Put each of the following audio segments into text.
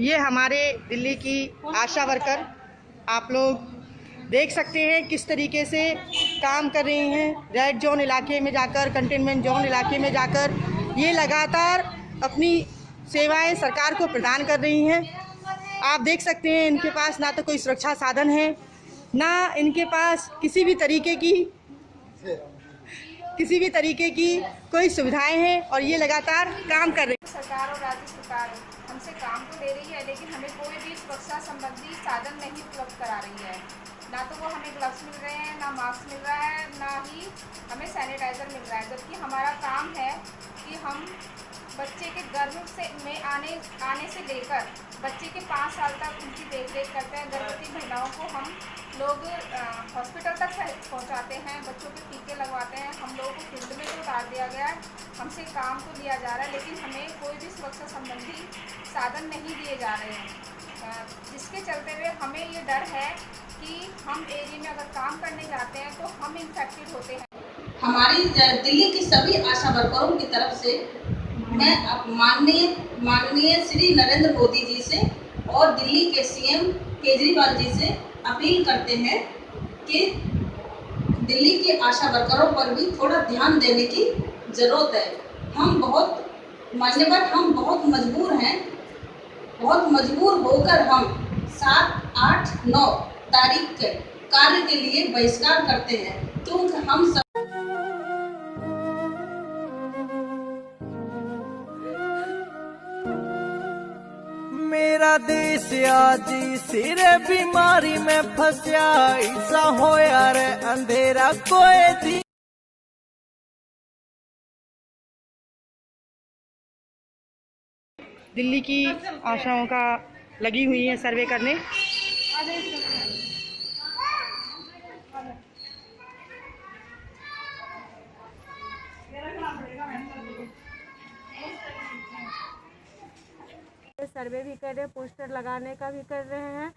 ये हमारे दिल्ली की आशा वर्कर, आप लोग देख सकते हैं किस तरीके से काम कर रही हैं। रेड जोन इलाके में जाकर, कंटेनमेंट जोन इलाके में जाकर ये लगातार अपनी सेवाएं सरकार को प्रदान कर रही हैं। आप देख सकते हैं इनके पास ना तो कोई सुरक्षा साधन है, ना इनके पास किसी भी तरीके की कोई सुविधाएं हैं, और ये लगातार काम कर रही हैं। सरकार और राज्य सरकार हमसे काम तो ले रही है, लेकिन हमें कोई भी सुरक्षा संबंधी साधन नहीं उपलब्ध करा रही है। ना तो वो हमें ग्लव्स मिल रहे हैं, ना मास्क मिल रहा है, ना ही हमें सैनिटाइज़र मिल रहा है। जबकि हमारा काम है कि हम बच्चे के गर्भ में आने से लेकर बच्चे के 5 साल तक उनकी देखरेख करते हैं। गर्भवती महिलाओं को हम लोग हॉस्पिटल तक पहुंचाते हैं, बच्चों के टीके लगवाते हैं। हम लोगों को फील्ड में तो उतार दिया गया है, हमसे काम तो लिया जा रहा है, लेकिन हमें कोई भी सुरक्षा संबंधी साधन नहीं दिए जा रहे हैं, जिसके चलते हुए हमें ये डर है कि हम एरिया में अगर काम करने जाते हैं तो हम इन्फेक्टेड होते हैं। हमारी दिल्ली की सभी आशा वर्करों की तरफ से मैं माननीय श्री नरेंद्र मोदी जी से और दिल्ली के सीएम केजरीवाल जी से अपील करते हैं कि दिल्ली के आशा वर्करों पर भी थोड़ा ध्यान देने की ज़रूरत है। हम बहुत मजबूर हैं। बहुत मजबूर होकर हम 7, 8, 9 तारीख के कार्य के लिए बहिष्कार करते हैं, क्योंकि हम सब मेरा देश आज सिरे बीमारी में फंसा, ऐसा हो यार अंधेरा कोई दी। दिल्ली की आशाओं का लगी हुई है सर्वे करने। सर्वे भी कर रहे हैं, पोस्टर लगाने का भी कर रहे हैं।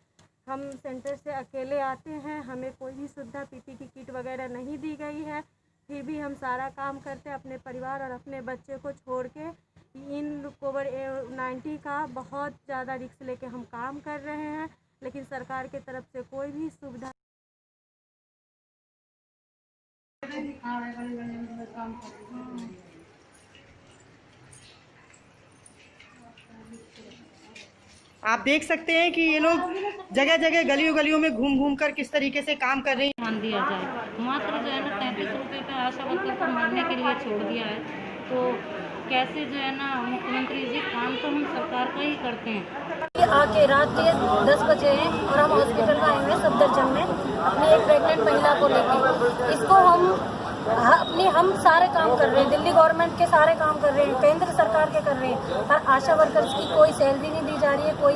हम सेंटर से अकेले आते हैं, हमें कोई भी सुविधा पीपी की किट वगैरह नहीं दी गई है, फिर भी हम सारा काम करते हैं अपने परिवार और अपने बच्चे को छोड़ के। इन कोविड-19 का बहुत ज़्यादा रिस्क लेके हम काम कर रहे हैं, लेकिन सरकार की तरफ से कोई भी सुविधा आप देख सकते हैं कि ये लोग जगह जगह गलियों में घूम कर किस तरीके से काम कर रही हैं। ध्यान दिया जाए। मात्र जो है ना 33 रुपये पे आशा वर्कर को मरने के लिए छोड़ दिया है, तो कैसे जो है ना मुख्यमंत्री जी काम तो हम सरकार का ही करते हैं। आके रात के 10 बजे हैं और हम हॉस्पिटल में आए हुए सफदरजंग में अपनी एक प्रेग्नेंट महिला को लेकर। इसको हम सारे काम कर रहे हैं, दिल्ली गवर्नमेंट के सारे काम कर रहे हैं, केंद्र सरकार के कर रहे हैं, पर आशा वर्कर्स की कोई सैलरी नहीं दी जा रही है, कोई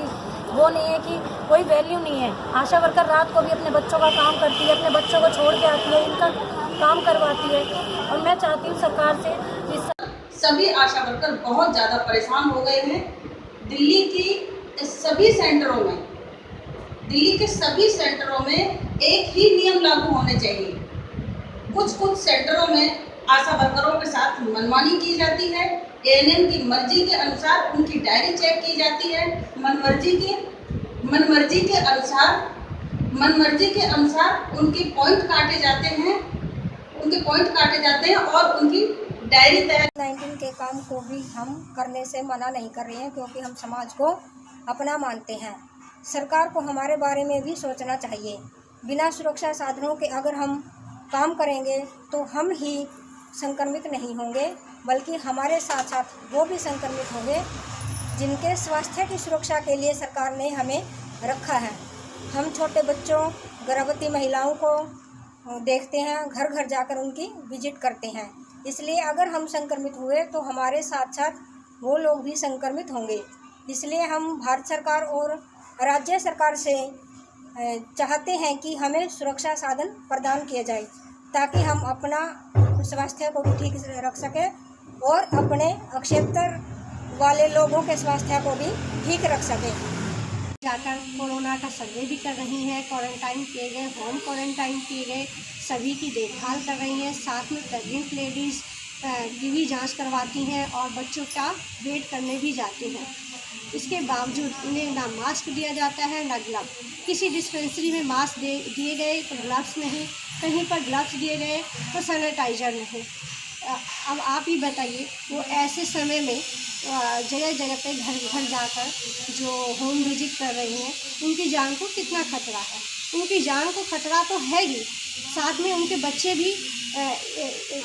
वो नहीं है कि कोई वैल्यू नहीं है। आशा वर्कर रात को भी अपने बच्चों का काम करती है, अपने बच्चों को छोड़ के आती है, इनका काम करवाती है। और मैं चाहती हूँ सरकार से कि सभी आशा वर्कर बहुत ज़्यादा परेशान हो गए हैं। दिल्ली के सभी सेंटरों में एक ही नियम लागू होने चाहिए। कुछ सेंटरों में आशा वर्करों के साथ मनमानी की जाती है। एएनएम की मर्जी के अनुसार उनकी डायरी चेक की जाती है। मनमर्जी के अनुसार उनके पॉइंट काटे जाते हैं और उनकी डायरी तैयार। 19 के काम को भी हम करने से मना नहीं कर रहे हैं, क्योंकि हम समाज को अपना मानते हैं। सरकार को हमारे बारे में भी सोचना चाहिए। बिना सुरक्षा साधनों के अगर हम काम करेंगे तो हम ही संक्रमित नहीं होंगे, बल्कि हमारे साथ साथ वो भी संक्रमित होंगे जिनके स्वास्थ्य की सुरक्षा के लिए सरकार ने हमें रखा है। हम छोटे बच्चों, गर्भवती महिलाओं को देखते हैं, घर घर जाकर उनकी विजिट करते हैं। इसलिए अगर हम संक्रमित हुए तो हमारे साथ साथ वो लोग भी संक्रमित होंगे। इसलिए हम भारत सरकार और राज्य सरकार से चाहते हैं कि हमें सुरक्षा साधन प्रदान किए जाए, ताकि हम अपना स्वास्थ्य को भी ठीक से रख सकें और अपने क्षेत्र वाले लोगों के स्वास्थ्य को भी ठीक रख सकें। जाकर कोरोना का सर्वे भी कर रही हैं, क्वारंटाइन किए गए, होम क्वारंटाइन किए गए सभी की देखभाल कर रही हैं। साथ में प्रेग्नेंट लेडीज़ की भी जांच करवाती हैं और बच्चों का वेट करने भी जाती हैं। इसके बावजूद उन्हें ना मास्क दिया जाता है ना ग्लव। किसी डिस्पेंसरी में मास्क दिए गए तो ग्लव्स नहीं, कहीं पर ग्लव्स दिए गए तो सैनिटाइज़र नहीं। अब आप ही बताइए, वो ऐसे समय में जगह जगह पे घर घर जाकर जो होम विजिट कर रही हैं, उनकी जान को कितना खतरा है। उनकी जान को खतरा तो है ही, साथ में उनके बच्चे भी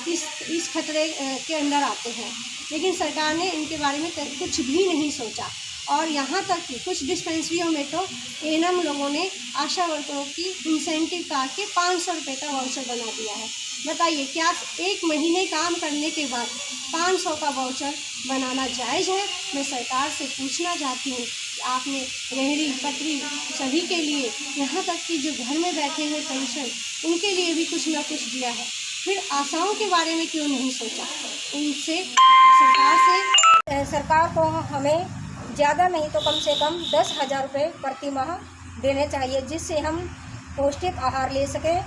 इस खतरे के अंदर आते हैं। लेकिन सरकार ने इनके बारे में कुछ भी नहीं सोचा। और यहाँ तक कि कुछ डिस्पेंसरियों में तो एएनएम लोगों ने आशा वर्करों की इंसेंटिव काट के 500 रुपये का वाउचर बना दिया है। बताइए, क्या 1 महीने काम करने के बाद 500 का वाउचर बनाना जायज़ है? मैं सरकार से पूछना चाहती हूँ कि आपने रेहड़ी पटरी सभी के लिए, यहाँ तक कि जो घर में बैठे हैं पेंशन, उनके लिए भी कुछ ना कुछ दिया है, फिर आशाओं के बारे में क्यों नहीं सोचा? उनसे सरकार को हमें ज़्यादा नहीं तो कम से कम 10,000 रुपये प्रति माह देने चाहिए, जिससे हम पौष्टिक आहार ले सकें,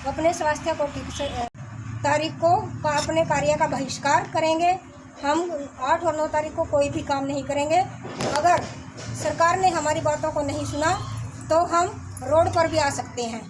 अपने स्वास्थ्य को तारीख को अपने कार्य का बहिष्कार करेंगे। हम 8 और 9 तारीख को कोई भी काम नहीं करेंगे। अगर सरकार ने हमारी बातों को नहीं सुना तो हम रोड पर भी आ सकते हैं।